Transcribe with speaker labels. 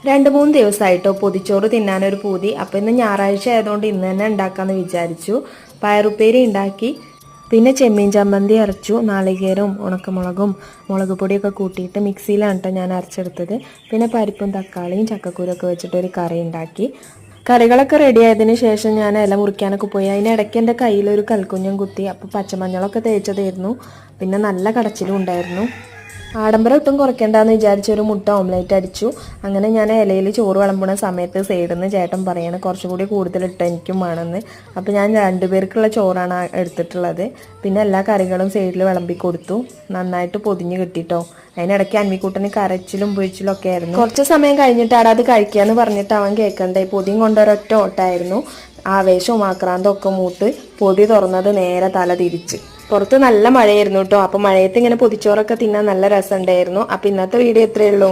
Speaker 1: 2-3 ദിവസമായിട്ടോ പൊതിച്ചോറ് തിന്നാനൊരു പൂതി. അപ്പോൾ ഇന്ന് ഞായറാഴ്ച ആയതുകൊണ്ട് ഇന്ന് തന്നെ ഉണ്ടാക്കാമെന്ന് വിചാരിച്ചു. പയറുപ്പേരി ഉണ്ടാക്കി, പിന്നെ ചെമ്മീൻ ചമ്മന്തി അരച്ചു. നാളികേരവും ഉണക്കമുളകും മുളക് പൊടിയൊക്കെ കൂട്ടിയിട്ട് മിക്സിയിലാണ് കേട്ടോ ഞാൻ അരച്ചെടുത്തത്. പിന്നെ പരിപ്പും തക്കാളിയും ചക്കക്കുരൊക്കെ വെച്ചിട്ടൊരു കറി ഉണ്ടാക്കി. കറികളൊക്കെ റെഡി ആയതിന് ശേഷം ഞാൻ ഇല മുറിക്കാനൊക്കെ പോയി. അതിനിടയ്ക്ക് എൻ്റെ കയ്യിലൊരു കൽക്കുഞ്ഞം കുത്തി. അപ്പോൾ പച്ചമഞ്ഞളൊക്കെ തേച്ചതായിരുന്നു. പിന്നെ നല്ല കടച്ചിലും ഉണ്ടായിരുന്നു. ആഡംബരം ഒട്ടും കുറയ്ക്കേണ്ടെന്ന് വിചാരിച്ചൊരു മുട്ട ഓംലേറ്റ് അടിച്ചു. അങ്ങനെ ഞാൻ ഇലയിൽ ചോറ് വിളമ്പുന്ന സമയത്ത് സൈഡിൽ നിന്ന് ചേട്ടൻ പറയാണ് കുറച്ചുകൂടി കൂടുതലിട്ട് എനിക്കും വേണമെന്ന്. അപ്പോൾ ഞാൻ 2 പേർക്കുള്ള ചോറാണ് എടുത്തിട്ടുള്ളത്. പിന്നെ എല്ലാ കറികളും സൈഡിൽ വിളമ്പി കൊടുത്തു. നന്നായിട്ട് പൊതിഞ്ഞ് കിട്ടിട്ടോ. അതിനിടയ്ക്ക് അന്മിക്കൂട്ടന് കരച്ചിലും പൊഴിച്ചിലും ഒക്കെ ആയിരുന്നു. കുറച്ച് സമയം കഴിഞ്ഞിട്ടാണ് അത് കഴിക്കാമെന്ന് പറഞ്ഞിട്ട് അവൻ കേൾക്കണ്ടേ. പൊതിയും കൊണ്ടൊരൊറ്റ ഓട്ടായിരുന്നു. ആവേശവും ആക്രാന്തവും ഒക്കെ മൂത്ത് പൊതി തുറന്നത് നേരെ തല തിരിച്ച്. പുറത്ത് നല്ല മഴയായിരുന്നു കേട്ടോ. അപ്പോൾ മഴയത്ത് ഇങ്ങനെ പൊതിച്ചോറൊക്കെ തിന്നാൻ നല്ല രസമുണ്ടായിരുന്നു. അപ്പോൾ ഇന്നത്തെ വീഡിയോ ഇത്രയേ ഉള്ളൂ.